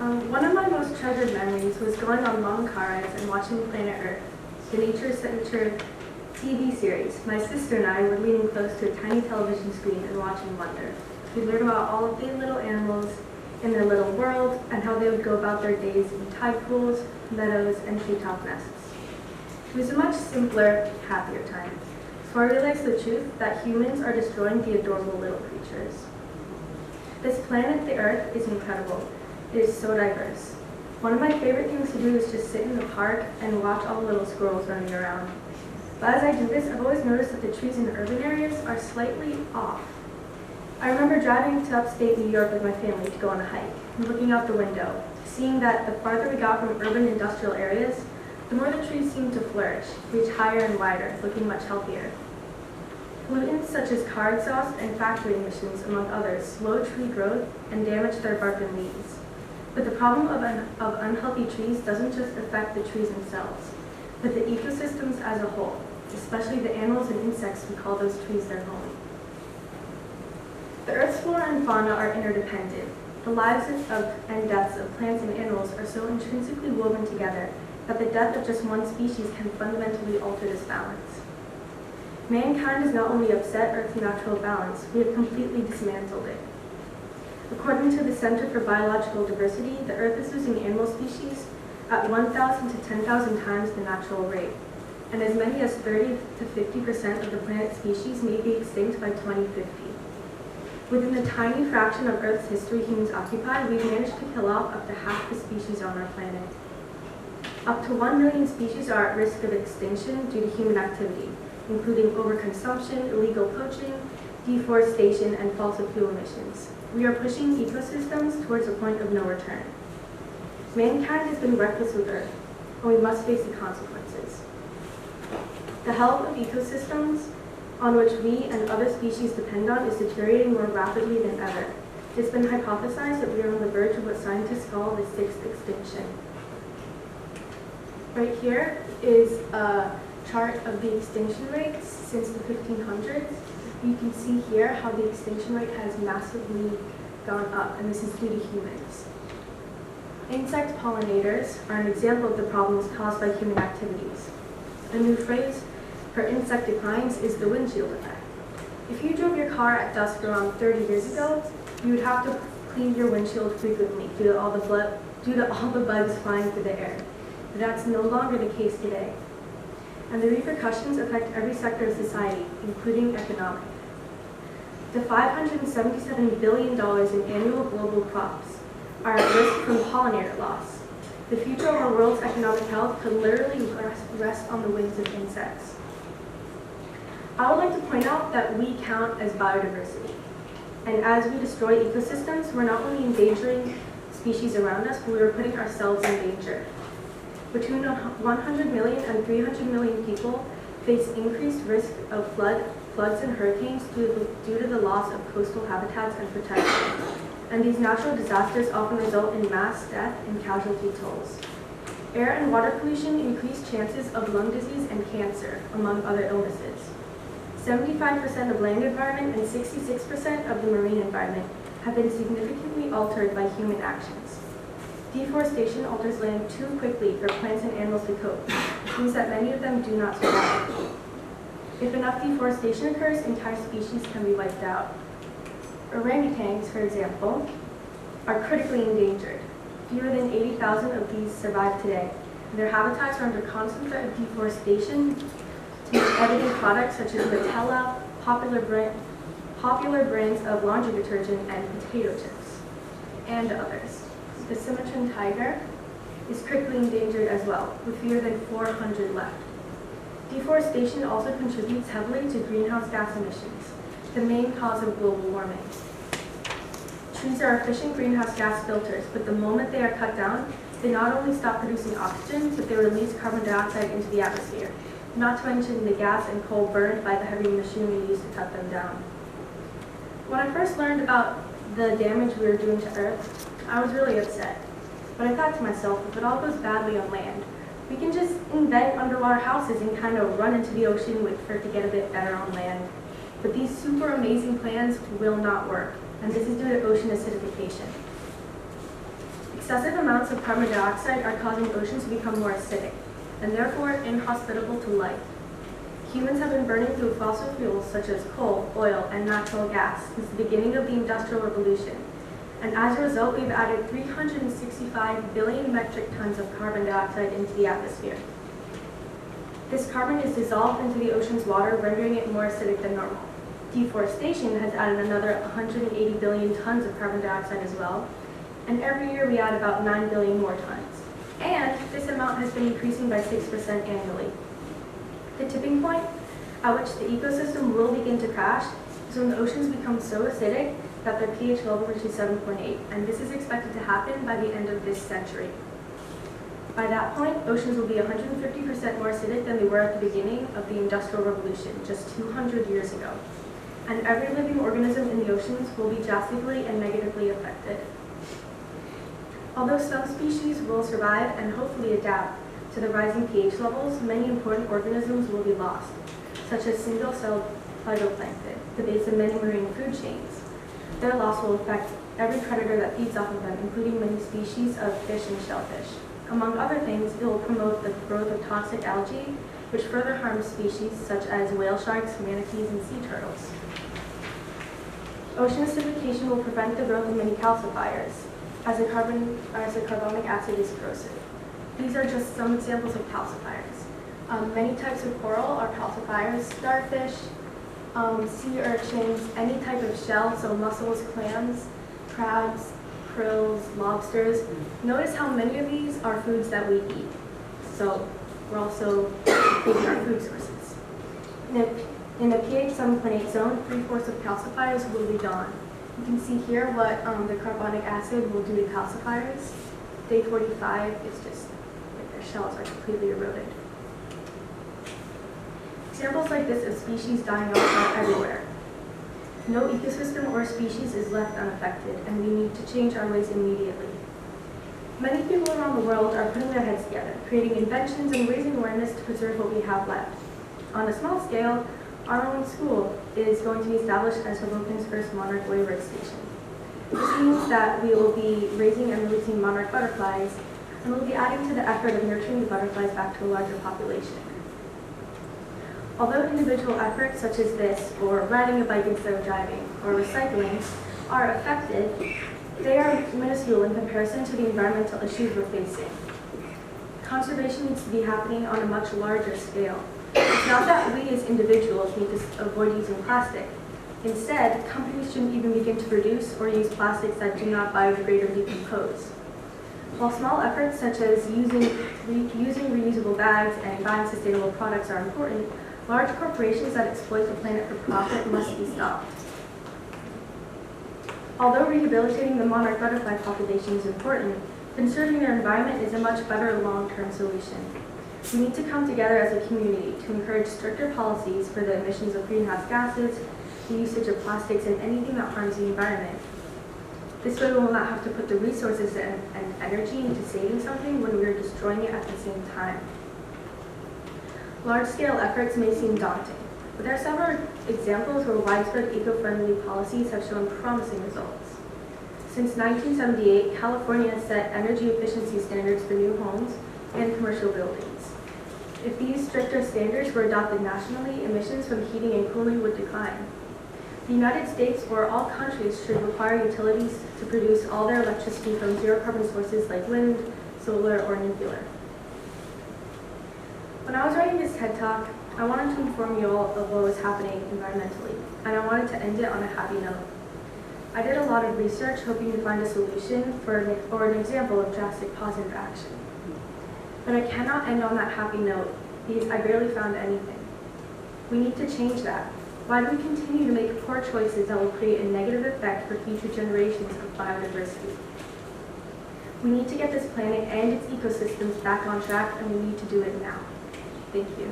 One of my most treasured memories was going on long car rides and watching Planet Earth, the nature-centered TV series. My sister and I were leaning close to a tiny television screen and watching Wonder. We learned about all of the little animals in their little world and how they would go about their days in tide pools, meadows, and treetop nests. It was a much simpler, happier time. So I realized the truth that humans are destroying the adorable little creatures. This planet, the Earth, is incredible. It is so diverse. One of my favorite things to do is just sit in the park and watch all the little squirrels running around. But as I do this, I've always noticed that the trees in urban areas are slightly off. I remember driving to upstate New York with my family to go on a hike and looking out the window, seeing that the farther we got from urban industrial areas, the more the trees seemed to flourish, reach higher and wider, looking much healthier. Pollutants such as car exhaust and factory emissions, among others, slow tree growth and damage their bark and leaves. But the problem of unhealthy trees doesn't just affect the trees themselves, but the ecosystems as a whole, especially the animals and insects who call those trees their home. The Earth's flora and fauna are interdependent. The lives and deaths of plants and animals are so intrinsically woven together that the death of just one species can fundamentally alter this balance. Mankind has not only upset Earth's natural balance, we have completely dismantled it. According to the Center for Biological Diversity, the Earth is losing animal species at 1,000 to 10,000 times the natural rate, and as many as 30 to 50% of the planet's species may be extinct by 2050. Within the tiny fraction of Earth's history humans occupy, we've managed to kill off up to half the species on our planet. Up to 1 million species are at risk of extinction due to human activity, including overconsumption, illegal poaching, deforestation, and fossil fuel emissions. We are pushing ecosystems towards a point of no return. Mankind has been reckless with Earth, and we must face the consequences. The health of ecosystems on which we and other species depend on is deteriorating more rapidly than ever. It's been hypothesized that we are on the verge of what scientists call the sixth extinction. Right here is a chart of the extinction rates since the 1500s. You can see here how the extinction rate has massively gone up, and this is due to humans. Insect pollinators are an example of the problems caused by human activities. A new phrase for insect declines is the windshield effect. If you drove your car at dusk around 30 years ago, you would have to clean your windshield frequently due to all the bugs flying through the air. But that's no longer the case today. And the repercussions affect every sector of society, including economic. The $577 billion in annual global crops are at risk from pollinator loss. The future of our world's economic health could literally rest on the wings of insects. I would like to point out that we count as biodiversity. And as we destroy ecosystems, we're not only endangering species around us, but we are putting ourselves in danger. Between 100 million and 300 million people face increased risk of floods and hurricanes due to the loss of coastal habitats and protection. And these natural disasters often result in mass death and casualty tolls. Air and water pollution increase chances of lung disease and cancer, among other illnesses. 75% of land environment and 66% of the marine environment have been significantly altered by human actions. Deforestation alters land too quickly for plants and animals to cope, which means that many of them do not survive. If enough deforestation occurs, entire species can be wiped out. Orangutans, for example, are critically endangered. Fewer than 80,000 of these survive today. Their habitats are under constant threat of deforestation to make edited products such as Nutella, popular brands of laundry detergent, and potato chips, and others. The Sumatran tiger is critically endangered as well, with fewer than 400 left. Deforestation also contributes heavily to greenhouse gas emissions, the main cause of global warming. Trees are efficient greenhouse gas filters, but the moment they are cut down, they not only stop producing oxygen, but they release carbon dioxide into the atmosphere, not to mention the gas and coal burned by the heavy machinery used to cut them down. When I first learned about the damage we were doing to Earth, I was really upset. But I thought to myself, if it all goes badly on land, we can just invent underwater houses and kind of run into the ocean wait for it to get a bit better on land. But these super amazing plans will not work, and this is due to ocean acidification. Excessive amounts of carbon dioxide are causing oceans to become more acidic, and therefore inhospitable to life. Humans have been burning through fossil fuels such as coal, oil, and natural gas since the beginning of the Industrial Revolution, and as a result, we've added 365 billion metric tons of carbon dioxide into the atmosphere. This carbon is dissolved into the ocean's water, rendering it more acidic than normal. Deforestation has added another 180 billion tons of carbon dioxide as well, and every year we add about 9 billion more tons. And this amount has been increasing by 6% annually. The tipping point at which the ecosystem will begin to crash is when the oceans become so acidic that their pH level reaches 7.8, and this is expected to happen by the end of this century. By that point, oceans will be 150% more acidic than they were at the beginning of the Industrial Revolution, just 200 years ago. And every living organism in the oceans will be drastically and negatively affected. Although some species will survive and hopefully adapt to the rising pH levels, many important organisms will be lost, such as single-celled phytoplankton, the base of many marine food chains. Their loss will affect every predator that feeds off of them, including many species of fish and shellfish. Among other things, it will promote the growth of toxic algae, which further harms species such as whale sharks, manatees, and sea turtles. Ocean acidification will prevent the growth of many calcifiers, as the carbonic acid is corrosive. These are just some examples of calcifiers. Many types of coral are calcifiers. Starfish, sea urchins, any type of shell, so mussels, clams, crabs, krills, lobsters. Notice how many of these are foods that we eat. So we're also taking our food sources. In the pH 7.8 zone, 3/4 of calcifiers will be gone. You can see here what the carbonic acid will do to calcifiers. Day 45 is just like their shells are completely eroded. Examples like this of species dying off are everywhere. No ecosystem or species is left unaffected, and we need to change our ways immediately. Many people around the world are putting their heads together, creating inventions and raising awareness to preserve what we have left. On a small scale, our own school is going to be established as Hoboken's first monarch wave station. This means that we will be raising and releasing monarch butterflies, and we'll be adding to the effort of nurturing the butterflies back to a larger population. Although individual efforts such as this, or riding a bike instead of driving, or recycling, are effective, they are minuscule in comparison to the environmental issues we're facing. Conservation needs to be happening on a much larger scale. It's not that we as individuals need to avoid using plastic. Instead, companies shouldn't even begin to produce or use plastics that do not biodegrade or decompose. While small efforts such as using reusable bags and buying sustainable products are important, large corporations that exploit the planet for profit must be stopped. Although rehabilitating the monarch butterfly population is important, conserving their environment is a much better long-term solution. We need to come together as a community to encourage stricter policies for the emissions of greenhouse gases, the usage of plastics, and anything that harms the environment. This way we will not have to put the resources and energy into saving something when we are destroying it at the same time. Large-scale efforts may seem daunting, but there are several examples where widespread eco-friendly policies have shown promising results. Since 1978, California has set energy efficiency standards for new homes and commercial buildings. If these stricter standards were adopted nationally, emissions from heating and cooling would decline. The United States or all countries should require utilities to produce all their electricity from zero-carbon sources like wind, solar, or nuclear. When I was writing this TED Talk, I wanted to inform you all of what was happening environmentally, and I wanted to end it on a happy note. I did a lot of research hoping to find a solution or an example of drastic positive action. But I cannot end on that happy note because I barely found anything. We need to change that. Why do we continue to make poor choices that will create a negative effect for future generations of biodiversity? We need to get this planet and its ecosystems back on track, and we need to do it now. Thank you.